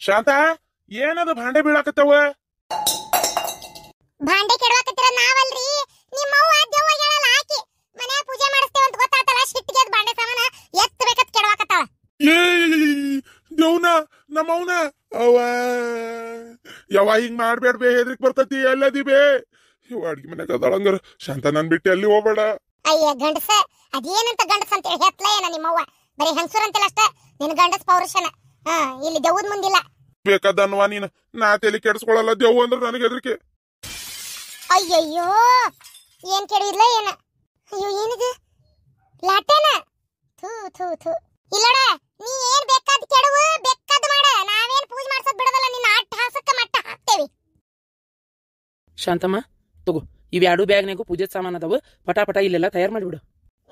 ಶಾಂತ ಏನದು ಭಾಂಡೆ ಬೀಳಾಕತ್ತವ? ಭಾಂಡೆ ಕೆಡವಾಕತ್ತಿರ ನಾವಲ್ರಿ, ನಿಮ್ಮವ್ವ ದೆವ್ವ ಹೇಳಲ್ಲ ಹಾಕಿ ಮನ್ಯಾಗ ಪೂಜೆ ಮಾಡಿಸ್ತೇವೆ ಅಂತ ಗೊತ್ತಾತಲ್ಲ, ಸಿಟ್ಟಿಗೆ ಭಾಂಡೆ ಸಾಮಾನ ಎತ್ತಬೇಕತ್ ಕೆಡವಾಕತ್ತಾಳ. ಏ ದೇವ್ನ ನಮ್ಮವ್ನ ಅವ ಯಾವ ಹಿಂಗ್ ಮಾಡ್ಬೇಡ್ಬೇ, ಹೆದ್ರಿಕ್ ಬರ್ತತಿ. ಎಲ್ಲದಿ ಬೇ ಇವ ಅಡ್ಗಿ ಮನ್ಯಾಗ ಅದಳಂಗಾರ. ಶಾಂತ ನನ್ ಬಿಟ್ಟು ಎಲ್ಲಿ ಹೋಗ್ಬೇಡ. ಅಯ್ಯ ಗಂಡಸ, ಅದೇನಂತ ಗಂಡಸ ಅಂತ ಹೇಳಿ ಹೆತ್ಲ ಏನ ನಿಮ್ಮವ್ವ? ಬರೀ ಹಂಗಸೂರ್ ಅಂತಿಲ್ಲ ಅಷ್ಟ, ನಿನ್ ಗಂಡಸ್ ಪೌರುಷನ. ಇಲ್ಲಿ ದೆವ್ವದ ಮುಂದಿಲ್ಲ. ಬೇಕಾದನ್ವಾ ನೀನ್, ನಾ ತಲೆ ಕೆಡ್ಸ್ಕೊಳಲ್ಲ. ದೆವ್ವ ಅಂದ್ರ ನನಗೆ ಹೆದರಿಕೆ. ಅಯ್ಯಯ್ಯೋ, ಏನ್ ಕೆಡವಿದ್ಲ ಏನ? ಅಯ್ಯೋ ಏನಿದು ಲಾಟೇನ? ಥೂ ಥೂ ಥೂ. ಇಲ್ಲಡ, ನೀ ಏನ್ ಬೇಕಾದ್ ಕೆಡವು, ಬೇಕಾದ್ ಮಾಡ. ನಾವೇನ್ ಪೂಜೆ ಮಾಡ್ಸೋದ್ ಬಿಡೋದಲ್ಲ, ನಿನ್ನ ಅಟ್ಟ ಹಾಸಕ್ಕ ಮಟ್ಟ ಹಾಕ್ತೇವಿ. ಶಾಂತಮ್ಮ ತಗೋ, ಇವ್ಯಾಡು ಬ್ಯಾಗ್ನಾಗೂ ಪೂಜೆ ಸಾಮಾನು ಅದಾವು. ಪಟ ಇಲ್ಲೆಲ್ಲ ತಯಾರು ಮಾಡಿಬಿಡು.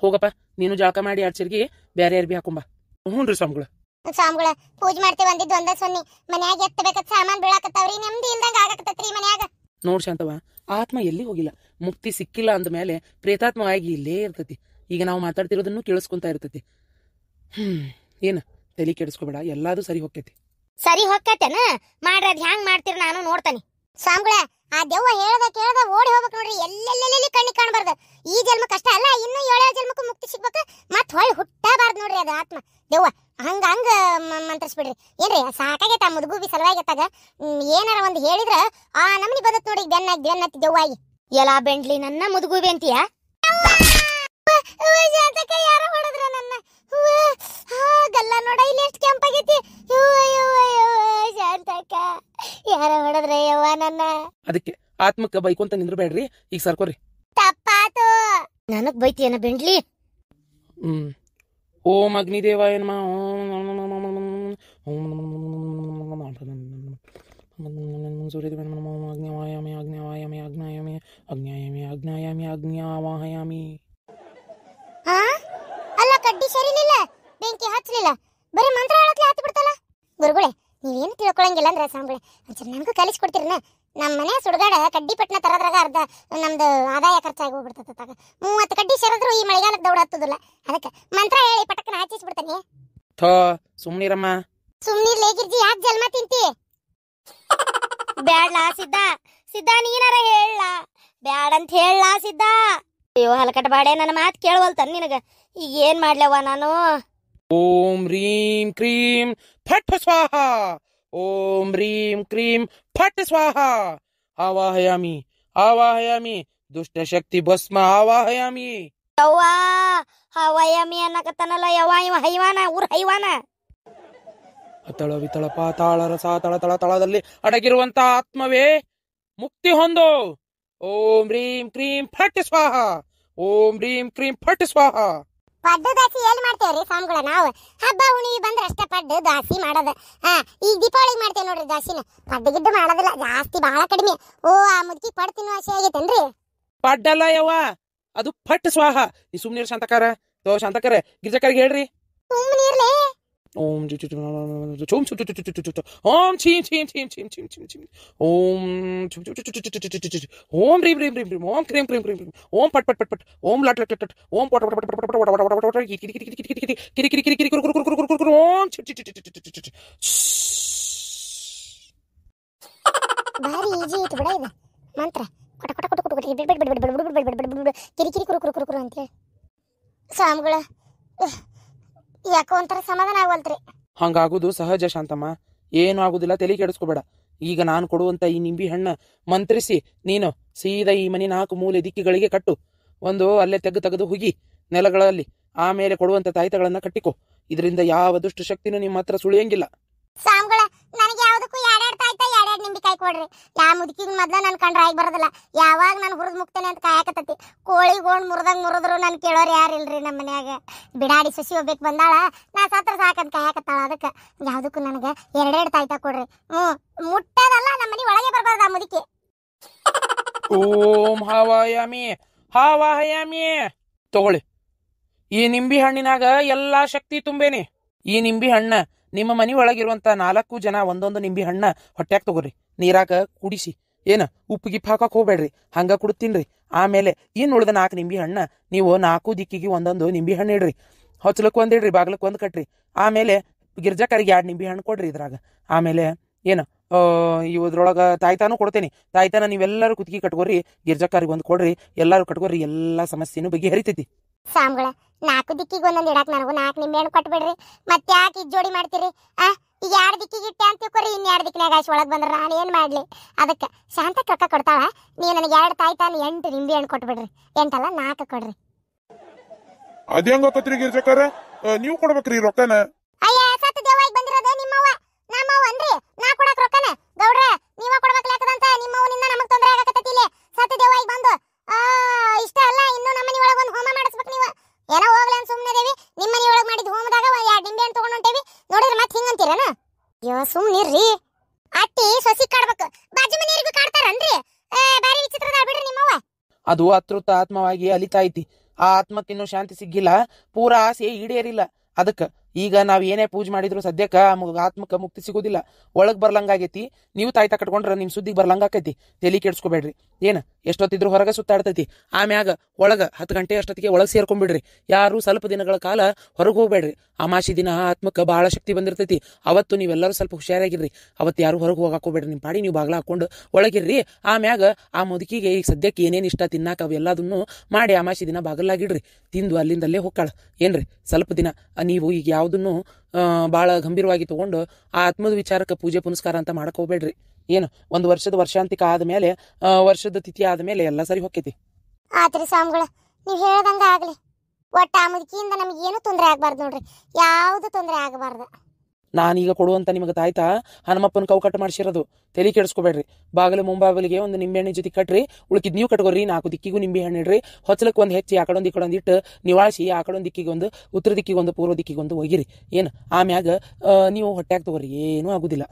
ಹೋಗಪ್ಪ, ನೀನು ಜಳಕ ಮಾಡಿ ಆಡ್ಸಿರ್ಗಿ ಬೇರೆ ಅರ್ಬಿ ಹಾಕೊಂಬ. ಹ್ಞೂನ್ರಿ ಸ್ವಾಮಿಗಳ. ಸ್ವಾಮಿಗಳ ಪೂಜೆ ಮಾಡ್ತೇವೆ ಅಂದಿದ್ದು ಒಂದ ಸೊನ್ನಿ, ಮನ್ಯಾಗ ಎತ್ತಬೇಕತ್ ಸಾಮಾನ್ ಬೀಳಾಕತ್ತಾವ್ರಿ. ನೆಮ್ಮದಿ ಇಲ್ದಂಗ ಆಗಾಕತ್ತೈತ್ರಿ ಮನ್ಯಾಗ. ನೋಡ್ ಶಾಂತವ, ಆತ್ಮ ಎಲ್ಲಿ ಹೋಗಿಲ್ಲ. ಮುಕ್ತಿ ಸಿಕ್ಕಿಲ್ಲ ಅಂದ ಮೇಲೆ ಪ್ರೇತಾತ್ಮವಾಗಿ ಇಲ್ಲೇ ಇರ್ತತಿ. ಈಗ ನಾವು ಮಾತಾಡ್ತಿರೋದನ್ನು ಕೇಳಿಸ್ಕೊಂತ ಇರ್ತತಿ. ಏನ ತಲೆ ಕೆಡಿಸ್ಕೋಬೇಡ, ಎಲ್ಲಾದು ಸರಿ ಹೋಗ್ತೈತಿ. ಸರಿ ಹೊಕ್ಕತೇನ ಮಾಡ್ರದ್ ಹ್ಯಾಂಗ್ ಮಾಡ್ತೀರ ನಾನು ನೋಡ್ತಾನಿ. ಸ್ವಾಮಿಗಳ ಆ ದೆವ್ವ ಹೇಳ್ದ ಕೇಳ್ದ ಓಡಿ ಹೋಗ್ಬೇಕು ನೋಡ್ರಿ. ಎಲ್ಲೆಲ್ಲೆಲ್ಲಿ ಕಣ್ಣಿ ಕಾಣಬಾರ್ದು. ಈ ಜನ್ಮಕ್ಕೆ ಅಷ್ಟ ಅಲ್ಲ, ಇನ್ನು 7 ಜನ್ಮಕ್ಕೂ ಮುಕ್ತಿ ಸಿಗ್ಬೇಕು. ಮತ್ ಹೊಳ್ಳಿ ಹುಟ್ಟಬಾರ್ದು ನೋಡ್ರಿ ಅದು ಆತ್ಮ ದೆವ್ವ. ಹಂಗ ಮಂತ್ರಿಸ್ಬಿಡ್ರಿ. ಏನ್ರಿ ಸಾಕಾಗೈತ ಮುದುಗೂಬಿ ಸಲುವಾಗತ್ತಾಗ ಏನಾರ ಒಂದ್ ಹೇಳಿದ್ರ ಆ ನಮ್ನಿ ಬದತ್ ನೋಡಿ ಬೆನ್ನತ್ತಿ ದೆವ್ವಾಗಿ. ಎಲ್ಲ ಬೆಂಡ್ಲಿ ನನ್ನ ಮುದುಗೂಬಿ ಅಂತೀಯ? ಯಾರ ಹೊಡೆದ್ರ ನನ್ನ ಗಲ್ಲ ನೋಡ, ಇಲ್ಲಿ ಎಷ್ಟು ಕೆಂಪಾಗೈತಿ. ಶಾಂತಕ್ಕ ಯಾರ ಹೊಡೆದ್ರ ಯವ್ವ ನನ್ನ? ಅದಕ್ಕೆ ಆತ್ಮಕ್ಕ ಬೈಕೊಂತ ನಿಂದ್ರಬೇಡ್ರಿ. ಈಗ ಸರ್ಕೋರಿ. ತಪ್ಪಾತು. ನನಗ್ ಬೈತಿಯನ ಬೆಂಡ್ಲಿ? ಓಂ ಅಗ್ನಿದೇವಾಯ ನಮಃ. ಸೂರ್ಯದೇವಾಯ ನಮಃ. ಅಗ್ನಿವಾಯಾಮಿ ಅಗ್ನಿವಾಯಾಮಿ ಅಗ್ನಾಯಾಮಿ ಅಗ್ನಾಯಾಮಿ ಅಗ್ನಾಯಾಮಿ ಅಗ್ನಿವಾಹಯಾಮಿ. ಅಲ್ಲ ಕಡ್ಡಿ ಸರಿಲಿಲ್ಲ, ಬೆಂಕಿ ಹಚ್ಚಲಿಲ್ಲ, ಬರೀ ಮಂತ್ರ ಹೇಳಕ್ಲೆ ಹತ್ತಿ ಬಿಡ್ತಲ್ಲ. ಗುರುಗಳೇ ನೀವೇನು ತಿಳ್ಕೊಳಂಗಿಲ್ಲ ಅಂದ್ರೆ ಸ್ವಾಮಿಗಳೇ ಒಂಚೂರು ನನಗೂ ಕಲಿಸ್ಕೊಡ್ತೀರನ? ನಮ್ಮ ಮನೆ ಸುಡುಗಾಡ ಕಡ್ಡಿ ಪಟ್ನ ತರದ್ರಾಗ ಅರ್ಧ ನಮ್ದು ಆದಾಯ ಖರ್ಚಾಗಿ ಹೋಗ್ಬಿಡ್ತತ್ತಾಗ. 30 ಕಡ್ಡಿ ಸರದ್ರು ಈ ಮಳೆಗಾಲಕ್ಕೆ ದೌಡ ಹತ್ತದಿಲ್ಲ. ಅದಕ್ಕೆ ಮಂತ್ರ ಹೇಳಿ ಪಟಕ್ಕನ ಹಚ್ಚಿಸ್ಬಿಡ್ತಾನೆ. ಸುಮ್ನಿರಮ್ಮ. ಸುಮ್ನಿರ್ಲೇ ಗಿರ್ಜಿ, ಯಾಕೆ ಜನ್ಮ ತಿಂತಿ? ಬ್ಯಾಡ್ಲಾ ಸಿದ್ಧ ನೀನಾರ ಹೇಳ. ಬ್ಯಾಡಂತ ಹೇಳ ಸಿದ್ಧ. ಅಯ್ಯೋ ಹಲಕಟ ಬಾಡೆ, ನನ್ನ ಮಾತು ಕೇಳವಲ್ತಾನ ನಿನಗ. ಈಗ ಏನ್ ಮಾಡ್ಲವ ನಾನು? ಓಂ ರೀಂ ಕ್ರೀಂ ಫಟ್ ಸ್ವಾಹ. ಓಂ ರೀಂ ಕ್ರೀಂ ಫಟ್ ಸ್ವಾಹ. ಆವಾಹಯಾಮಿ ಆವಾಹಯಾಮಿ ದುಷ್ಟ ಶಕ್ತಿ ಭಸ್ಮ ಆವಾಹಯಾಮಿ. ಯವ್ವ ಹವಯಮಿ ಅನ್ನಕತ್ತನಲ್ಲ ಯವ್ವ, ಇವ ಹೈವಾನ, ಊರ್ ಹೈವಾನ. ಅತಳ ವಿತಳ ಪಾತಾಳ ರಸ ತಳ ತಳ ತಳದಲ್ಲಿ ಅಡಗಿರುವಂತ ಆತ್ಮವೇ ಮುಕ್ತಿ ಹೊಂದು. ಓಂ ರೀಂ ಕ್ರೀಂ ಫಟ್ ಸ್ವಾಹ. ಓಂ ರೀಂ ಕ್ರೀಂ ಫಟ್ ಸ್ವಾಹ. ಪಡ್ಡು ದಾಸಿ ಎಲ್ಲಿ ಮಾಡ್ತೇವ್ರಿ ಸ್ವಾಮಿಗಳ? ನಾವು ಹಬ್ಬ ಹುಣಿವಿ ಬಂದ್ರೆ ಅಷ್ಟೇ ಪಡ್ಡು ದಾಸಿ ಮಾಡೋದ. ಈಗ ದೀಪಾವಳಿಗೆ ಮಾಡ್ತೇವೆ ನೋಡ್ರಿ ದಾಸಿನ. ಪಡ್ಡು ಗಿಡ್ಡು ಮಾಡೋದಿಲ್ಲ, ಜಾಸ್ತಿ ಬಹಳ ಕಡಿಮೆ. ಓ ಆ ಮುದುಕಿ ಪಡ್ ತಿನ್ನೋ ಆಸೆ ಆಗೈತೇನ್ರಿ? ಪಡ್ಡಲ್ಲ ಯವ್ವ, ಅದು ಫಟ್ ಸ್ವಾಹ. ಈ ಸುಮ್ನೀರ್ ಶಾಂತಕಾರ ಶಾಂತಕರ ಗಿರ್ಜಕರಿಗೆ ಹೇಳ್ರಿ. ಸುಮ್ಮನಿರ್ಲಿ. ಓಂ ಚೂಮ್ ಓಂ ಚೀಂ ಚೀಂ ಚೀಂ ಚೀಂ ಚೀಂ ಚೀಂ ಚೀಂ ಓಂ ಓಂ ರೀಂ ರೀಂ ರೀಂ ರೀಂ ಓಂ ಕ್ರೀಂ ಕ್ರೀಂ ಕ್ರೀಂ ಕ್ರೀಂ ಓಂ ಪಟ್ ಪಟ್ ಪಟ್ ಪಟ್ ಓಂ ಲಟ್ ಲಟ್ ಲಟ್ ಓಂ ಪಟ್ ಪಟ್ ಪಟ್ ಪಟ್ ಪಟ್ ಕಿರಿ ಕಿರಿ ಕಿರಿ ಕಿರಿ ಕಿರಿ ಕಿರಿ ಕಿರಿ ಕಿರಿ ಕುರು ಕುರು ಕುರು ಕುರು ಕುರು ಓಂ ಭಾರಿ ಈಜಿ ಐತಿ ಬಿಡ ಇದು ಮಂತ್ರ. ಕೊಟ ಕೊಟ ಕೊಟ ಕೊಟ ಬಿಡ್ ಬಿಡ್ ಬಿಡ್ ಬಿಡ್ ಬಿಡ್ ಬಿಡ್ ಬಿಡ್ ಬಿಡ್ ಕಿರಿ ಕಿರಿ ಕುರು ಕುರು ಕುರು ಕುರು ಅಂತೇಳಿ ಸ್ವಾಮಿಗಳ ಯಾಕೋ ಒಂಥರ ಸಮಾಧಾನ ಆಗವಲ್ತ್ರಿ. ಹಂಗಾಗುದು ಸಹಜ ಶಾಂತಮ್ಮ, ಏನು ಆಗುದಿಲ್ಲ, ತಲೆ ಕೆಡಿಸ್ಕೋಬೇಡ. ಈಗ ನಾನು ಕೊಡುವಂತ ಈ ನಿಂಬಿ ಹಣ್ಣ ಮಂತ್ರಿಸಿ ನೀನು ಸೀದಾ ಈ ಮನೆ 4 ಮೂಲೆ ದಿಕ್ಕಿಗಳಿಗೆ ಕಟ್ಟು. ಒಂದು ಅಲ್ಲೇ ತೆಗೆದು ಹುಗಿ ನೆಲಗಳಲ್ಲಿ. ಆಮೇಲೆ ಕೊಡುವಂತ ತಾಯ್ತಗಳನ್ನ ಕಟ್ಟಿಕೊ. ಇದರಿಂದ ಯಾವ ದುಷ್ಟ ಶಕ್ತಿನೂ ನಿಮ್ಮ ಹತ್ರ ಸುಳಿಯಂಗಿಲ್ಲ. ಸ್ವಾಮಿಗಳ ನನಗೆ ಯಾವ್ದಕ್ಕೂ 2 ತಾಯ್ತ 2 ನಿಂಬಿಕಾಯಿ ಕೊಡ್ರಿ. ಯಾವ ಮುದುಕಿಗೆ ಮೊದ್ಲ ನನ್ ಕಂಡ್ರ ಆಗಿ ಬರೋದಿಲ್ಲ. ಯಾವಾಗ ನಾನು ಹುರಿದ್ ಮುಕ್ತೇನೆ ಅಂತ ಕಾಯಕತ್ತತಿ. ಕೋಳಿ ಗೋಣ್ ಮುರಿದಂಗ್ ಮುರಿದ್ರು ನನ್ ಕೇಳೋರು ಯಾರಿಲ್ರಿ ನಮ್ಮ ಮನ್ಯಾಗ. ಬಿಡಾಡಿ ಸಸಿ ಹೋಗ್ಬೇಕು ಬಂದಾಳ, ನಾ ಸತ್ರ ಸಾಕಂತ ಕಾಯಕತ್ತಾಳ. ಅದಕ್ಕೆ ಯಾವ್ದಕ್ಕೂ ನನಗೆ 2 ತಾಯ್ತ ಕೊಡ್ರಿ. ಮುಟ್ಟದಲ್ಲ, ನಮ್ಮ ಮನೆ ಒಳಗೆ ಬರ್ಬಾರ್ದು ಆ ಮುದುಕಿ. ಓಂ ಹಾವಾಯಾಮಿ ಹಾವಾಹಯಾಮಿ. ತಗೊಳ್ಳಿ, ಈ ನಿಂಬಿ ಹಣ್ಣಿನಾಗ ಎಲ್ಲಾ ಶಕ್ತಿ ತುಂಬೇನಿ. ಈ ನಿಂಬಿ ಹಣ್ಣ ನಿಮ್ಮ ಮನಿ ಒಳಗಿರುವಂತ 4 ಜನ ಒಂದೊಂದು ನಿಂಬಿ ಹಣ್ಣ ಹೊಟ್ಯಾಗ ತಗೋರಿ. ನೀರಾಗ ಕುಡಿಸಿ. ಏನ ಉಪ್ಪು ಗಿಪ್ಪು ಹಾಕಕ್ ಹೋಗ್ಬೇಡ್ರಿ, ಹಂಗ ಕುಡ್ತೀನ್ರಿ. ಆಮೇಲೆ ಇನ್ ಉಳಿದ 4 ನಿಂಬಿ ಹಣ್ಣ ನೀವು 4 ದಿಕ್ಕಿಗೆ ಒಂದೊಂದು ನಿಂಬಿ ಹಣ್ಣು ಇಡ್ರಿ. ಹೊಚ್ಚಲಕ್ ಒಂದಿಡ್ರಿ, ಬಾಗ್ಲಕ್ ಒಂದ್ ಕಟ್ರಿ. ಆಮೇಲೆ ಗಿರ್ಜಾಕರಿಗೆ 2 ನಿಂಬೆ ಹಣ್ಣು ಕೊಡ್ರಿ ಇದ್ರಾಗ. ಆಮೇಲೆ ಏನು ಇದ್ರೊಳಗೆ ತಾಯ್ತಾನು ಕೊಡ್ತೇನೆ. ತಾಯ್ತಾನ ನೀವೆಲ್ಲರೂ ಕುತ್ತಿಗೆ ಕಟ್ಕೋರಿ, ಗಿರ್ಜಾಕರಿಗೆ ಒಂದು ಕೊಡ್ರಿ, ಎಲ್ಲರೂ ಕಟ್ಕೋರಿ, ಎಲ್ಲಾ ಸಮಸ್ಯೆನೂ ಬಗೆಹರಿತೈತಿ. ಸಾಮ್ಗಳ 4 ದಿಕ್ಕಿಗೆ ಒಂದೊಂದು ಇಡಾಕ್ ನನಗೂ 4 ನಿಂಬೆ ಹಣ್ಣು ಕೊಟ್ಬಿಡ್ರಿ. ಮತ್ತೆ ಯಾಕೆ ಇದು ಜೋಡಿ ಮಾಡ್ತೀರಿ? ಈಗ 2 ದಿಕ್ಕಿಗೆ ಇಟ್ಟೆ ಅಂತ ತಿಳ್ಕೊರಿ, ಇನ್ನು 2 ದಿಕ್ಕಿನಾಗ ಆಶೆ ಒಳಗೆ ಬಂದ್ರೆ ನಾನು ಏನು ಮಾಡಲಿ? ಅದಕ್ಕೆ ಶಾಂತಕ್ಕೆ ರೊಕ್ಕ ಕೊಡ್ತಾಳ, ನೀವು ನನಗೆ 2 ತಾಯ್ತಾನು 8 ನಿಂಬೆ ಹಣ್ಣು ಕೊಟ್ಬಿಡ್ರಿ. 8 ಅಲ್ಲ 4 ಕೊಡ್ರಿ. ಅದೇ ಹಂಗತ್ರಿ ಗಿರ್ಜಕ್ಕರ, ನೀವು ಕೊಡ್ಬೇಕ್ರಿ ರೊಕ್ಕನ. ಅಯ್ಯ ಸತ್ತ ದೇವಾಗಿ ಬಂದಿರೋದು ನಿಮ್ಮವ್ವ, ನಮ್ಮವ್ವ ಅನ್ರಿ, ನಾ ಕೊಡಕ್ ರೊಕ್ಕನ? ಗೌಡ್ರ ನೀವ ಕೊಡ್ಬೇಕು ಲೆಕ್ಕದಂತ ನಿಮ್ಮವ್ವನಿಂದ ನಮಗ್ ತೊಂದರೆ ಆಗಕತ್ತೈತಿ. ಇಲ್ಲಿ ಸತ್ತ ದೇವಾಗಿ ಬಂದು ಇಷ್ಟ ಅಲ್ಲ, ಇನ್ನು ನಮ್ಮ ಮನಿ ಒಳಗೆ ಒಂದು ಹೋಮ ಮಾಡಿಸ್ಬೇಕು. ನೀವು ಏನೋ ಹೋಗ್ಲಿ ಅಂತ ಸುಮ್ಮನೆ ದೇವಿ, ನಿಮ್ಮ ಮನಿ ಒಳಗೆ ಮಾಡಿದ ಹೋಮದಾಗ 2 ನಿಂಬೆ ಹಣ್ಣು ತಗೊಂಡು ಹೊಂಟೇವಿ, ನೋಡಿದ್ರೆ ಮತ್ತೆ ಹಿಂಗಂತೀರನ? ಅಯ್ಯೋ ಸುಮ್ಮನಿರ್ರಿ, ಅಟ್ಟಿ ಸೊಸಿ ಕಾಡ್ಬೇಕು, ಬಾಜು ಮನೆಯವರಿಗೂ ಕಾಡ್ತಾರನ್ರಿ? ಬೇರೆ ವಿಚಿತ್ರದ ಬಿಡ್ರಿ ನಿಮ್ಮವ್ವ. ಅದು ಅತೃಪ್ತ ಆತ್ಮವಾಗಿ ಅಲಿತಾ ಐತಿ. ಆ ಆತ್ಮಕ್ಕಿನ್ನೂ ಶಾಂತಿ ಸಿಗ್ಗಿಲ್ಲ, ಪೂರಾ ಆಸೆ ಈಡೇರಿಲ್ಲ. ಅದಕ್ಕೆ ಈಗ ನಾವ್ ಏನೇ ಪೂಜೆ ಮಾಡಿದ್ರು ಸದ್ಯಕ್ಕ ಆತ್ಮಕ್ಕೆ ಮುಕ್ತಿ ಸಿಗೋದಿಲ್ಲ, ಒಳಗ್ ಬರ್ಲಂಗಾಗೈತಿ. ನೀವು ತಾಯ್ತಾ ಕಟ್ಕೊಂಡ್ರ ನಿಮ್ ಸುದ್ದಿಗೆ ಬರ್ಲಂಗಾಕೈತಿ. ತಲೆ ಕೆಡ್ಸ್ಕೊಬೇಡ್ರಿ. ಏನ ಎಷ್ಟೊತ್ತಿದ್ರು ಹೊರಗೆ ಸುತ್ತಾಡ್ತೈತಿ, ಆಮ್ಯಾಗ ಒಳಗ 10 ಗಂಟೆ ಅಷ್ಟೊತ್ತಿಗೆ ಒಳಗ್ ಸೇರ್ಕೊಂಡ್ಬಿಡ್ರಿ. ಯಾರು ಸ್ವಲ್ಪ ದಿನಗಳ ಕಾಲ ಹೊರಗೆ ಹೋಗ್ಬೇಡ್ರಿ. ಅಮಾಸಿ ದಿನ ಆತ್ಮಕ್ಕೆ ಬಹಳ ಶಕ್ತಿ ಬಂದಿರ್ತೈತಿ. ಅವತ್ತು ನೀವೆಲ್ಲರೂ ಸ್ವಲ್ಪ ಹುಷಾರಾಗಿರ್ರಿ. ಅವತ್ತು ಯಾರು ಹೊರಗೆ ಹೋಗಾಕೋಬೇಡ್ರಿ, ನಿಮ್ ಪಾಡಿ ನೀವು ಬಾಗ್ಲ ಹಾಕೊಂಡು ಒಳಗಿರ್ರಿ. ಆಮ್ಯಾಗ ಆ ಮುದುಕಿಗೆ ಈಗ ಸದ್ಯಕ್ಕೆ ಏನೇನ್ ಇಷ್ಟ ತಿನ್ನಾಕ ಅವೆಲ್ಲದನ್ನು ಮಾಡಿ ಅಮಾಸಿ ದಿನ ಬಾಗಲಾಗಿಡ್ರಿ. ತಿಂದು ಅಲ್ಲಿಂದಲ್ಲೇ ಹೋಗ್ಕಾಳ ಏನ್ರಿ. ಸ್ವಲ್ಪ ದಿನ ನೀವು ಈಗ ಯಾವುದನ್ನು ಭಾಳ ಗಂಭೀರವಾಗಿ ತಗೊಂಡು ಆ ಆತ್ಮದ ವಿಚಾರಕ್ಕೆ ಪೂಜೆ ಪುನಸ್ಕಾರ ಅಂತ ಮಾಡಕ್ ಹೋಗ್ಬೇಡ್ರಿ. ಏನು 1 ವರ್ಷದ ವರ್ಷಾಂತಿಕ ಆದ್ಮೇಲೆ ವರ್ಷದ ತಿಥಿ ಆದ್ಮೇಲೆ ಎಲ್ಲ ಸರಿ ಹೋಗ್ತೈತಿ. ಆತ್ರಿ ಸ್ವಾಮಿಗಳ, ನೀವು ಹೇಳ್ದಂಗ ಆಗ್ಲಿ. ಒಟ್ಟ ಆ ಮುದುಕಿಯಿಂದ ನಮಗೆ ಏನು ತೊಂದರೆ ಆಗ್ಬಾರ್ದು ನೋಡ್ರಿ, ಯಾವ್ದು ತೊಂದರೆ ಆಗಬಾರ್ದು. ನಾನೀಗ ಕೊಡುವಂತ ನಿಮಗೆ ತಾಯ್ತಾ ಹನುಮಪ್ಪನ ಕೌಕಟ್ಟು ಮಾಡಿಸಿರೋದು. ತಲೆ ಕೆಡಿಸ್ಕೋಬೇಡ್ರಿ. ಬಾಗಿಲು ಮುಂಬಾಗಿಲಿಗೆ ಒಂದು ನಿಂಬೆಹಣ್ಣಿ ಜೊತೆ ಕಟ್ರಿ, ಉಳ್ಕಿದ್ ನೀವು ಕಟ್ಕೋರಿ. 4 ದಿಕ್ಕಿಗೂ ನಿಂಬೆ ಹಣ್ಣು ಇಡ್ರಿ. ಹೊಚ್ಚಲಕ್ಕೆ ಒಂದು ಹೆಚ್ಚಿ ಆ ಕಡೊಂದು ಈ ಕಡೊಂದು ಇಟ್ಟು ನಿವಾಳಿಸಿ, ಆ ಕಡೊಂದು ದಿಕ್ಕಿಗೆ ಒಂದು, ಉತ್ತರ ದಿಕ್ಕಿಗೆ ಒಂದು, ಪೂರ್ವ ದಿಕ್ಕಿಗೆ ಒಂದು ಒಗಿರಿ. ಏನು ಆಮ್ಯಾಗ ನೀವು ಹೊಟ್ಯಾಗ ತಗೋರಿ, ಏನೂ ಆಗುದಿಲ್ಲ.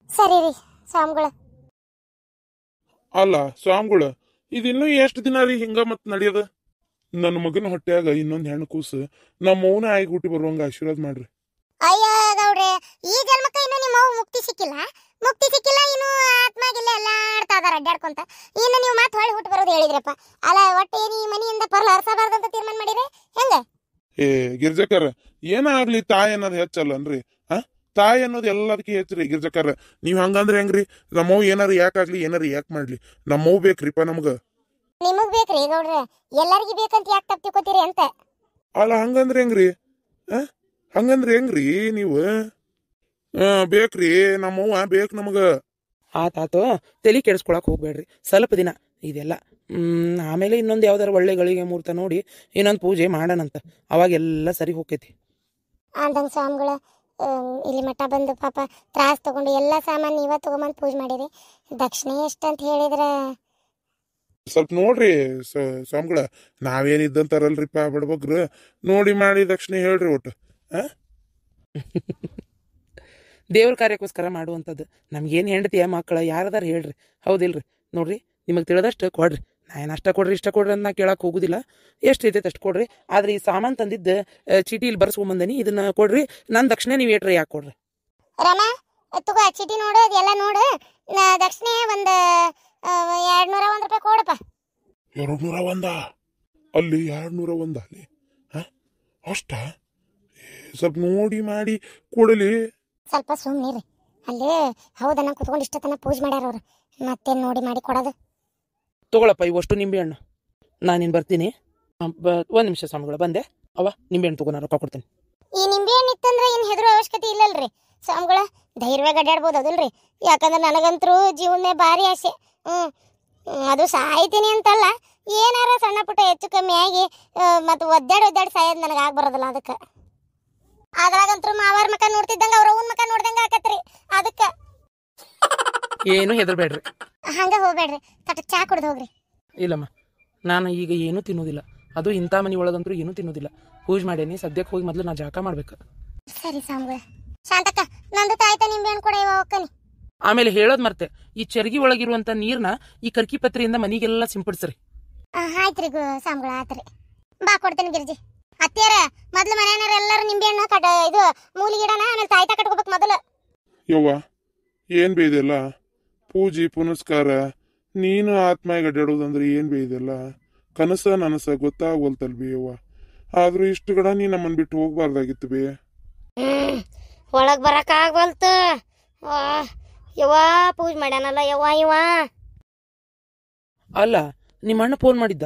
ಸರಿ ರೀ ಸ್ವಾಮಿಗಳ. ಅಲ್ಲ ಸ್ವಾಮಿಗಳ, ಇದಿನ್ನೂ ಎಷ್ಟು ದಿನ ರೀ ಹಿಂಗ ಮತ್ ನಡೆಯದ? ನನ್ನ ಮಗನ ಹೊಟ್ಯಾಗ ಇನ್ನೊಂದ್ ಹೆಣ್ಣು ಕೂಸು ನಮ್ಮ ಮೌನ ಆಗಿ ಹುಟ್ಟಿ ಬರುವಂಗ ಆಶೀರ್ವಾದ ಮಾಡ್ರಿ. ಅಯ್ಯ ಗೌಡ್ರೆ, ಈ ಜನ್ಮಕ್ಕ ಇನ್ನು ನಿಮ್ಮ ಮುಕ್ತಿ ಸಿಕ್ಕಿಲ್ಲ, ಇನ್ನು ಆತ್ಮಾಗಿಲ್ಲ ಎಲ್ಲ ಆಡ್ತಾ ಇದಾರ ಅಡ್ಡಾಡ್ಕೊಂತ. ಇನ್ನು ನೀವು ಮತ್ತೆ ಹೊಳ್ಳಿ ಹುಟ್ಟು ಬರೋದು ಹೇಳಿದ್ರಪ್ಪ. ಅಲ್ಲ ಒಟ್ಟೆ ಈ ಮನೆಯಿಂದ ಪರ್ಲ ಹರ್ಸಬಾರ್ದಂತ ತೀರ್ಮಾನ ಮಾಡಿರಿ ಹೆಂಗ? ಗಿರ್ಜಕರ, ಏನಾಗ್ಲಿ ತಾಯಿ ಅನ್ನೋದು ಹೆಚ್ಚಲ್ಲನ್ರಿ? ತಾಯಿ ಅನ್ನೋದು ಎಲ್ಲದಕ್ಕೆ ಹೆಚ್ಚ್ರಿ ಗಿರ್ಜಕರ. ನೀವ್ ಹಂಗಂದ್ರೆ ಹೆಂಗ್ರಿ? ನಮ್ಮವ್ ಏನಾರು ಯಾಕಾಗ್ಲಿ, ಏನಾರು ಯಾಕೆ ಮಾಡ್ಲಿ, ನಮ್ಮವ್ ಬೇಕ್ರಿಪ್ಪ ನಮ್ಗ. ನಿಮಗ್ ಬೇಕ್ರಿ ಗೌಡ್ರೆ, ಎಲ್ಲರಿಗೂ ಬೇಕಂತ ಯಾಕೆ ತಪ್ಪು ತಿಳ್ಕೊತೀರಿ ಅಂತ. ಅಲ್ಲ ಹಂಗಂದ್ರೆ ಹೆಂಗ್ರಿ? ಹಂಗಂದ್ರೆ ಹೆಂಗ್ರಿ ನೀವು? ಬೇಕ್ರಿ, ನಮ್ಮವ್ವ ಬೇಕ್ ನಮಗ. ಆತಾತು, ತಲೆ ಕೆಡಿಸ್ಕೊಳಕ್ ಹೋಗ್ಬೇಡ್ರಿ. ಸ್ವಲ್ಪ ದಿನ ಇದೆಲ್ಲ ಆಮೇಲೆ ಇನ್ನೊಂದು ಯಾವ್ದಾರು ಒಳ್ಳೆ ಗಳಿಗೆ ಮುಹೂರ್ತ ನೋಡಿ ಇನ್ನೊಂದು ಪೂಜೆ ಮಾಡೋಣಂತ, ಅವಾಗೆಲ್ಲ ಸರಿ ಹೋಗ್ತೈತಿ. ಅಂದಂಗ ಸ್ವಾಮಿಗಳ, ಇಲ್ಲಿ ಮಠ ಬಂದು ಪಾಪ ತ್ರಾಸ್ ತಗೊಂಡು ಎಲ್ಲ ಸಾಮಾನು ನೀವ ತಗೊಂಬಂದು ಪೂಜೆ ಮಾಡಿರಿ. ದಕ್ಷಿಣೆ ಎಷ್ಟಂತ ಹೇಳಿದ್ರ ಸ್ವಲ್ಪ ನೋಡ್ರಿ ಸ್ವಾಮಿಗಳ, ನಾವೇನಿದ್ದಂತಾರಲ್ರಿಪ್ಪ ಬಡಬಗ್ರು, ನೋಡಿ ಮಾಡಿ ದಕ್ಷಿಣೆ ಹೇಳ್ರಿ ಒಟ್ಟು. ದೇವ್ರ ಕಾರ್ಯಕ್ಕೋಸ್ಕರ ಮಾಡುವಂಥದ್ದು. ನಮ್ಗೇನು ಹೆಂಡತಿಯ ಮಕ್ಕಳ ಯಾರದಾರ ಹೇಳ್ರಿ, ಹೌದಿಲ್ರಿ? ನೋಡ್ರಿ, ನಿಮಗೆ ತಿಳಿದಷ್ಟು ಕೊಡ್ರಿ. ನಾ ಏನು ಅಷ್ಟ ಕೊಡ್ರಿ ಇಷ್ಟ ಕೊಡ್ರಿ ಅಂತ ನಾ ಕೇಳಕ್ಕೆ ಹೋಗುದಿಲ್ಲ. ಎಷ್ಟು ಐತೈತೆ ಅಷ್ಟು ಕೊಡ್ರಿ. ಆದ್ರೆ ಈ ಸಾಮಾನು ತಂದಿದ್ದ ಚೀಟಿಲಿ ಬರ್ಸ್ಕೊಂಬಂದನಿ, ಇದನ್ನ ಕೊಡ್ರಿ. ನನ್ನ ದಕ್ಷಿಣೆ ನೀವು ಏಟ್ರಿ ಯಾಕೆ ಕೊಡ್ರಿ? ರಮ ತಗೋ ಚೀಟಿ ನೋಡು, ಅದೆಲ್ಲ ನೋಡು. ದಕ್ಷಿಣೆ ಒಂದು 201 ರೂಪಾಯಿ ಕೊಡಪ್ಪ. 201? ಅಲ್ಲಿ 201 ಅಲ್ಲಿ ಅಷ್ಟ? ಸ್ವಲ್ಪ ನೋಡಿ ಮಾಡಿ ಕೊಡಲಿ. ಸ್ವಲ್ಪ ಸುಮ್ಮನಿರಿ. ಅಲ್ಲಿ ಹೌದನ್ನ ಕುತ್ಕೊಂಡು ಇಷ್ಟತನ ಪೂಜೆ ಮಾಡ್ಯಾರ ಅವ್ರು, ಮತ್ತೇನು ನೋಡಿ ಮಾಡಿ ಕೊಡೋದು? ತಗೊಳಪ್ಪ ಇವಷ್ಟು ನಿಂಬೆ ಹಣ್ಣು. ನಾನಿನ್ ಬರ್ತೀನಿ. 1 ನಿಮಿಷ ಸ್ವಾಮಿಗಳ, ಬಂದೆ. ಅವ ನಿಂಬೆ ಹಣ್ಣು ತಗೋ, ನಾನು ರೊಕ್ಕ ಕೊಡ್ತೀನಿ. ಈ ನಿಂಬೆ ಹಣ್ಣು ಇತ್ತಂದ್ರೆ ಇನ್ನು ಹೆದರೋ ಅವಶ್ಯಕತೆ ಇಲ್ಲಲ್ರಿ ಸ್ವಾಮಿಗಳ, ಧೈರ್ಯವಾಗಿ ಅಡ್ಡಾಡ್ಬೋದು ಅದಲ್ರಿ. ಯಾಕಂದ್ರೆ ನನಗಂತರೂ ಜೀವನ ಭಾರಿ ಆಸೆ. ಅದು ಸಾಯ್ತೀನಿ ಅಂತಲ್ಲ, ಏನಾರ ಸಣ್ಣ ಪುಟ್ಟ ಹೆಚ್ಚು ಕಮ್ಮಿ ಆಗಿ ಮತ್ತು ಒದ್ದಾಡಿ ಸಾಯೋದು ನನಗೆ ಆಗ್ಬರೋದಿಲ್ಲ. ಅದಕ್ಕೆ ಅದ್ರಾಗಂತೂ ಮಾವಾರ ಮಕ ನೋಡ್ತಿದ್ದಂಗ ಅವ್ರ ಅವ್ನ ಮಕ ನೋಡ್ದಂಗ ಆಕತ್ರಿ. ಅದಕ್ಕೆ ಏನು ಹೆದರ್ಬೇಡ್ರಿ, ಹಂಗ ಹೋಗ್ಬೇಡ್ರಿ. ತಟ ಚಾ ಕುಡ್ದು ಹೋಗ್ರಿ. ಇಲ್ಲಮ್ಮ, ನಾನು ಈಗ ಏನೂ ತಿನ್ನೋದಿಲ್ಲ. ಅದು ಇಂಥ ಮನೆ ಒಳಗಂತೂ ಏನೂ ತಿನ್ನೋದಿಲ್ಲ. ಪೂಜೆ ಮಾಡೇನಿ, ಸದ್ಯಕ್ಕೆ ಹೋಗಿ ಮೊದಲು ನಾ ಜಾಕ ಮಾಡ್ಬೇಕು. ಸರಿ ಸ್ವಾಮಿಗಳ. ಶಾಂತಕ್ಕ, ನಂದು ತಾಯ್ತ ನಿಂಬೆ ಹಣ್ಣು ಕೊಡ ಹೋಗ್ಕನಿ. ಆಮೇಲೆ ಹೇಳೋದ್ ಮರ್ತೆ, ಈ ಚರಗಿ ಒಳಗಿರುವಂತ ನೀರ್ನ ಈ ಕರ್ಕಿ ಪತ್ರಿಯಿಂದ ಮನಿಗೆಲ್ಲ ಸಿಂಪಡಿಸ್ರಿ. ಆಯ್ತ್ರಿ ಸ್ವಾಮಿಗಳ, ಆತ್ರಿ. ಬಾ ಕೊಡ್ತೇನೆ ಗಿರ್ಜಿ. ಅತ್ತಿಯರ ಮೊದ್ಲು ಮನೆಯವ್ರ ಎಲ್ಲರೂ ನಿಂಬೆ ಹಣ್ಣು ಇದು ಮೂಲಿಗಿಡನ, ಆಮೇಲೆ ತಾಯ್ತ ಕಟ್ಕೋಬೇಕು ಮೊದಲು. ಯವ್ವ, ಏನ್ ಬೇಯ್ದೆಲ್ಲ ಪೂಜೆ ಪುನಸ್ಕಾರ, ನೀನು ಆತ್ಮಾಗ ಅಡ್ಡಾಡೋದಂದ್ರೆ ಏನ್ ಬೇಯ್ದೆಲ್ಲ ಕನಸ ನನಸ ಗೊತ್ತಾಗೋಲ್ತಲ್ ಬಿ ಯವ್ವ. ಆದ್ರೂ ಇಷ್ಟು ಗಡ ನೀ ನಮ್ಮನ್ ಬಿಟ್ಟು ಹೋಗ್ಬಾರ್ದಾಗಿತ್ತು ಬೇ. ಒಳಗ್ ಬರಕ್ ಆಗ್ವಲ್ತ. ಯವ್ವ ಪೂಜೆ ಮಾಡ್ಯಾನಲ್ಲ ಯವ್ವ ಇವ. ಅಲ್ಲ ನಿಮ್ಮ ಅಣ್ಣ ಫೋನ್ ಮಾಡಿದ್ದ,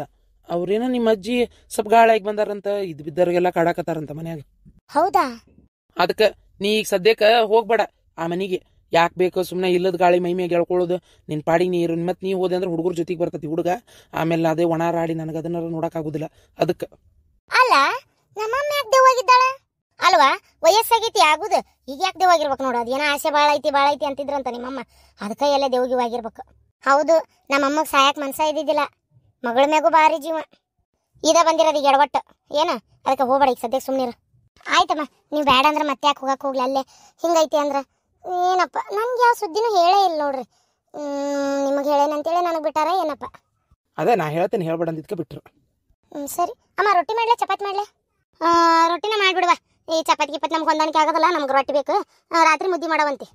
ಅವ್ರೇನೋ ನಿಮ್ಮ ಅಜ್ಜಿ ಸ್ವಲ್ಪ ಗಾಳಾಗಿ ಬಂದಾರಂತ, ಇದು ಬಿದ್ದವ್ರಿಗೆಲ್ಲ ಕಾಡಾಕತ್ತಾರಂತ ಮನ್ಯಾಗ. ಹೌದಾ? ಅದಕ್ಕೆ ನೀ ಈಗ ಸದ್ಯಕ್ಕೆ ಹೋಗ್ಬೇಡ ಆ ಮನೆಗೆ. ಯಾಕೆ ಬೇಕು ಸುಮ್ಮನೆ ಇಲ್ಲದ ಗಾಳಿ ಮೈ ಮೇಲೆ ಗೆಳ್ಕೊಳ್ಳೋದು. ನಿನ್ನ ಪಾಡಿಗೆ ನೀರು ಮತ್ತೆ ನೀ ಹೋದೆ ಅಂದ್ರೆ ಹುಡುಗರ ಜೊತೆಗೆ ಬರ್ತತಿ ಹುಡುಗ. ಆಮೇಲೆ ಅದೇ ಒಣ ರಾಡಿ ನನಗೆ ಅದನ್ನ ನೋಡೋಕ್ಕಾಗೋದಿಲ್ಲ. ಅದಕ್ಕೆ ಅಲ್ಲ ನಮ್ಮಮ್ಮ ಯಾಕೆ ದೇವಾಗಿದ್ದಾಳ ಅಲ್ವಾ? ವಯಸ್ಸಾಗೈತಿ ಆಗುದು, ಈಗ ಯಾಕೆ ದೇವಾಗಿರ್ಬೇಕು ನೋಡು. ಅದೇನೋ ಆಸೆ ಭಾಳ ಐತಿ ಅಂತಿದ್ರಂತ ನಿಮ್ಮಮ್ಮ, ಅದಕ್ಕೆ ಎಲ್ಲ ದೇವಗಿವಾಗಿರ್ಬೇಕು. ಹೌದು, ನಮ್ಮಮ್ಮಗೆ ಸಾಯಕ್ ಮನ್ಸ ಇದ್ದಿದ್ದಿಲ್ಲ, ಮಗಳ ಮ್ಯಾಗೂ ಭಾರಿ ಜೀವ. ಇದ ಬಂದಿರೋದು ಈಗ ಎಡವಟ್ಟು ಏನ, ಅದಕ್ಕೆ ಹೋಗ್ಬೇಡ ಈಗ ಸದ್ಯಕ್ಕೆ ಸುಮ್ಮನಿರು. ಆಯ್ತಮ್ಮ, ನೀವು ಬೇಡ ಅಂದ್ರೆ ಮತ್ತೆ ಯಾಕೆ ಹೋಗಕ್ಕೆ ಹೋಗ್ಲಿ, ಅಲ್ಲೇ ಹಿಂಗೈತಿ ಅಂದ್ರೆ. ಏನಪ್ಪ ನನ್ಗೆ ಯಾವ ಸುದ್ದಿನೂ ಹೇಳೇ ಇಲ್ಲ ನೋಡ್ರಿ. ನಿಮಗೆ ಹೇಳೇನಂತೇಳಿ ನನಗೆ ಬಿಟ್ಟಾರ ಏನಪ್ಪ? ಅದೇ ನಾ ಹೇಳ್ತೇನೆ, ಹೇಳ್ಬೇಡ ಅಂದಿದ್ಕೆ ಬಿಟ್ರು. ಸರಿ ಅಮ್ಮ, ರೊಟ್ಟಿ ಮಾಡ್ಲೆ ಚಪಾತಿ ಮಾಡ್ಲೆ? ರೊಟ್ಟಿನ ಮಾಡಿಬಿಡುವ. ಈ ಚಪಾತಿ ಗಿಪ್ಪತ್ತು ನಮ್ಗೆ ಹೊಂದಾಣಿಕೆ ಆಗೋದಲ್ಲ, ನಮ್ಗೆ ರೊಟ್ಟಿ ಬೇಕು. ರಾತ್ರಿ ಮುದ್ದೆ ಮಾಡವಂತೆ.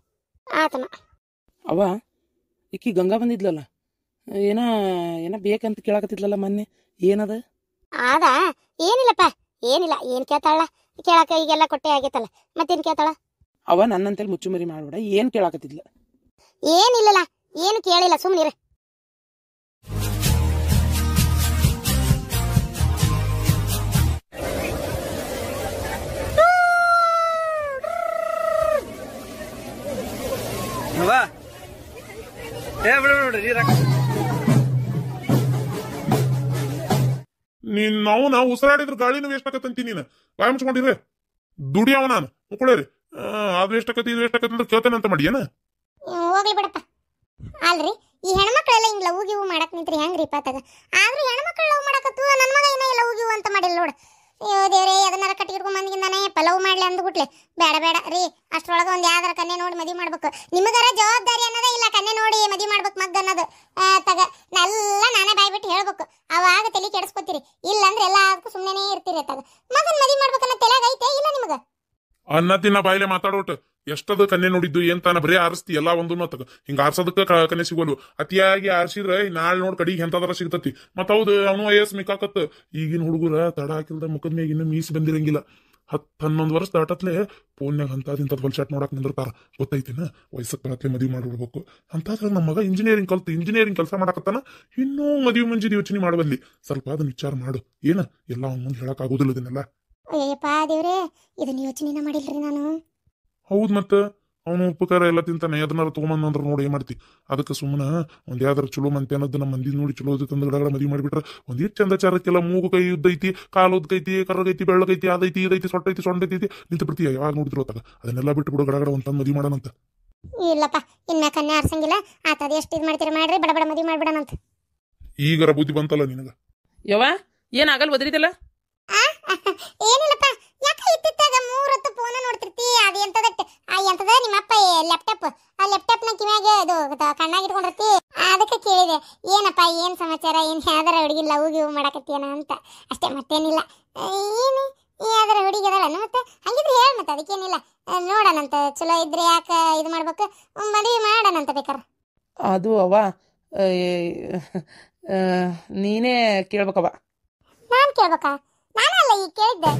ಆತಮ್ಮ. ಅವ್ವ ಈಕಿ ಗಂಗಾ ಬಂದಿದ್ಲಲ್ಲ, ಏನ ಏನ ಬೇಕಂತ ಕೇಳಾಕತ್ತಿದ್ಲಲ್ಲ ಮೊನ್ನೆ, ಏನದ? ಆದಾ ಏನಿಲ್ಲಪ್ಪ, ಏನಿಲ್ಲ. ಏನು ಕೇಳ್ತಾಳ? ಕೇಳಾಕ ಈಗೆಲ್ಲ ಕೊಟ್ಟೆ ಆಗೈತಲ್ಲ, ಮತ್ತೇನು ಕೇಳ್ತಾಳ? ಅವ ನನ್ನಂತೇಳಿ ಮುಚ್ಚುಮರಿ ಮಾಡ್ಬೇಡ, ಏನು ಕೇಳಾಕತ್ತಿದ್ಲ? ಏನಿಲ್ಲಲ್ಲ, ಏನು ಕೇಳಿಲ್ಲ, ಸುಮ್ಮನಿರು. ನಾವು ಉಸಿರಾಡಿದ್ರ ಗಾಳಿನೂ ವೇಸ್ಟ್ ಆಕತ್ತಂತಿ. ನೀನು ಬಾಯ್ ಮುಚ್ಕೊಂಡಿರ್ರಿ, ದುಡಿಯವ ನಾನು ಮುಕ್ಕೊಳ್ಳೇರಿ. ಅದು ವೇಸ್ಟ್ ಆಕತಿ ಇದು ವೇಸ್ಟ್ ಆಕತಿ ಅಂದ್ರೆ ಕೇಳ್ತೇನೆ ಅಂತ ಮಾಡಿ ಏನ? ಹೋಗ್ಲಿ ಬಿಡಪ್ಪ. ಅಲ್ರಿ, ಈ ಹೆಣ್ಮಕ್ಳೆಲ್ಲ ಹಿಂಗ್ ಲವ್ ಗಿವ್ ಮಾಡಕ್ ನಿಂತ್ರಿ ಹೆಂಗ್ರಿ ಪಾತಾಗ? ಆದ್ರೂ ಹೆಣ್ಮಕ್ಳು ಲವ್ ಮಾಡಕತ್ತು, ನನ್ನ ಮಗ ಏನ ಲವ್ ಗಿವ್ ಅಂತ ಮಾಡಿಲ್ಲ ನೋಡು. ಅಯ್ಯೋ ದೇವ್ರೇ, ಅದನ್ನಾರ ಕಟ್ಟಿಗಿಡ್ಕೊಂಡ್ ಬಂದಿಗಿಂದಾನೆ ಪಲವ್ ಮಾಡ್ಲಿ ಅಂದ್ಬಿಟ್ಲೆ. ಬೇಡ ಬೇಡ ರೀ, ಅಷ್ಟ್ರೊಳಗೆ ಒಂದ್ ಯಾವ್ದಾರ ಕನ್ಯೆ ನೋಡಿ ಮದುವೆ ಮಾಡ್ಬೇಕು. ನಿಮಗಾರ ಜವಾಬ್ದಾರಿ ಅನ್ನೋದೇ ಇಲ್ಲ, ಕನ್ಯೆ ನೋಡಿ ಮದುವೆ ಮಾಡ್ಬೇಕು ಮಗ್ ಅನ್ನೋದು. ತಗ ಎಲ್ಲ ನಾನೇ ಬಾಯ್ಬಿಟ್ಟು ಹೇಳ್ಬೇಕು, ಅವಾಗ ತಲೆ ಕೆಡಿಸ್ಕೊತೀರಿ. ಇಲ್ಲಂದ್ರೆ ಎಲ್ಲದಕ್ಕೂ ಸುಮ್ಮನೆ ಇರ್ತೀರಿ. ತಗ ಮಗನ್ ಮದುವೆ ಮಾಡ್ಬೇಕನ್ನೋ ತಲೆಯಾಗ ಐತೆ ಇಲ್ಲ ನಿಮಗ? ಅನ್ನ ತಿನ್ನ ಬಾಯಿಲೆ ಮಾತಾಡೋಟ್ ಎಷ್ಟದ ಕನ್ಯೆ ನೋಡಿದ್ದು ಏನ್ ತಾನ ಬರೀ ಆರಿಸ್ತಿ ಎಲ್ಲ ಒಂದು ಮತ್ತ ಹಿಂಗ ಆರ್ಸೋದಕ್ಕ ಕನ್ಯೆ ಸಿಗೋಲು. ಅತಿಯಾಗಿ ಆರ್ಸಿದ್ರೆ ನಾಳೆ ನೋಡ್ ಕಡಿಗೆ ಎಂತದರ ಸಿಗ್ತತಿ. ಮತ್ ಹೌದು, ಅವನು ವಯಸ್ಸು ಮಿಕ್ಕಾಕತ್. ಈಗಿನ ಹುಡುಗರ ತಡ ಹಾಕಿಲ್ದ ಮುಖದ ಮ್ಯಾಗ ಇನ್ನೂ ಮೀಸಿ ಬಂದಿರಂಗಿಲ್ಲ. 10-11 ವರ್ಷ ದಾಟತ್ಲೆ ಫೋನ್ಯಾಗ ಅಂತದ್ ಹೊಲ್ಸಾಟ್ ನೋಡಕ್ ನಿಂದಿರ್ತಾರ. ಗೊತ್ತೈತಿನ? ವಯಸ್ಸಕ್ ಬರತ್ಲೆ ಮದುವೆ ಮಾಡ್ಬಿಡ್ಬೇಕು ಅಂತಾದ್ರ ನಮ್ಮ ಮಗ ಇಂಜಿನಿಯರಿಂಗ್ ಕೆಲಸ ಮಾಡಕತ್ತಾನ. ಇನ್ನೂ ಮದುವೆ ಮುಂಜಿದ ಯೋಚನೆ ಮಾಡಬಲ್ಲಿ. ಸ್ವಲ್ಪ ಅದನ್ನ ವಿಚಾರ ಮಾಡು. ಏನ ಎಲ್ಲ ಅವ್ನ ಮುಂದೆ ಹೇಳಕ್ ಆಗುದಿಲ್ಲ ಇದನ್ನೆಲ್ಲ. ಅಯ್ಯಪ್ಪ ದೇವ್ರೆ, ಇದನ್ನ ಯೋಚನೆ ಮಾಡಿಲ್ರಿ ನಾನು. ಹೌದ್ ಮತ್ತ ಅವನು ಉಪಕಾರ ಎಲ್ಲ ತಿಂತಾನೆ, ಅದನ್ನಾರ ತಗೊಂಬಂದ್ರ ನೋಡಿ ಏನ್ ಮಾಡ್ತಿ? ಅದಕ್ಕೆ ಸುಮ್ಮನ ಒಂದ್ ಯಾವ್ದಾರ ಚಲೋ ಮಂತೆ ಅನ್ನೋದು ನಮ್ಮ ಮಂದಿ ನೋಡಿ ಚಲೋ ತಂದ ಗಡಗಡ ಮದುವೆ ಮಾಡಿಬಿಟ್ರ ಒಂದಿಷ್ಟು ಚಂದ ಚಾರಕ್ಕೆಲ್ಲ. ಮೂಗು ಕೈ ಉದ್ದೈತಿ, ಕಾಲು ಉದ್ದೈತಿ, ಕರ್ರಗೈತಿ, ಬೆಳ್ಳಗೈತಿ, ಅದೈತಿ ಇದೈತಿ, ಸೊಟ್ಟೈತಿ, ಸೊಂಡೈತಿ ನಿಂತು ಬಿಡ್ತೀಯ. ಯಾವಾಗ ನೋಡಿದ್ರು ಅತ್ತಾಗ ಅದನ್ನೆಲ್ಲ ಬಿಟ್ಟು ಬಿಡು, ಗಡಗಡ ಒಂದ್ ತಂದ್ ಮದುವೆ ಮಾಡೋಣಂತ. ಇಲ್ಲಪ್ಪ, ಇನ್ನ ಕನ್ಯಾ ಆರ್ಸಂಗಿಲ್ಲ. ಆತದ ಎಷ್ಟು ಇದು ಮಾಡ್ತೀರಿ ಮಾಡ್ರಿ, ಬಡ ಬಡ ಮದುವೆ ಮಾಡ್ಬಿಡಣಂತ. ಈಗರ ಬುದ್ಧಿ ಬಂತಲ್ಲ ನಿನಗ? ಯವ್ವ ಏನಾಗಲ್ ಒದರಿದಲ್ಲ? ಏನಿಲ್ಲಪ್ಪ, ಯಾಕೆ ಇತ್ತಿತ್ತಾಗ 3 ಹೊತ್ತು ಫೋನ್ ನೋಡ್ತಿರ್ತಿ? ಅದು ಎಂತದಕ್ಕೆ ಎಂತದ ನಿಮ್ಮಪ್ಪ ಲ್ಯಾಪ್ಟಾಪ್, ಆ ಲ್ಯಾಪ್ಟಾಪ್ ನ ಕಿವ್ಯಾಗ ಇದು ಕಣ್ಣಾಗ ಇಟ್ಕೊಂಡಿರ್ತಿ. ಅದಕ್ಕೆ ಕೇಳಿದೆ, ಏನಪ್ಪ ಏನ್ ಸಮಾಚಾರ, ಏನ್ ಯಾವ್ದಾರ ಹುಡುಗಿ ಲವ್ ಗಿವ್ ಮಾಡಕತ್ತೀಯನ ಅಂತ ಅಷ್ಟೇ, ಮತ್ತೇನಿಲ್ಲ. ಏನು ಯಾವ್ದಾರ ಹುಡುಗಿ ಅದಲ್ಲ ಮತ್ತೆ? ಹಂಗಿದ್ರೆ ಹೇಳ, ಮತ್ತೆ ಅದಕ್ಕೇನಿಲ್ಲ. ನೋಡೋಣಂತ, ಚಲೋ ಇದ್ರೆ ಯಾಕೆ ಇದು ಮಾಡ್ಬೇಕು, ಮದುವೆ ಮಾಡೋಣಂತ ಬೇಕಾರ. ಅದು ಅವ್ವ ನೀನೇ ಕೇಳ್ಬೇಕವ್ವ. ನಾನ್ ಕೇಳ್ಬೇಕಾ? ನಾನಲ್ಲ ಈಗ ಕೇಳಿದ್ದೆ.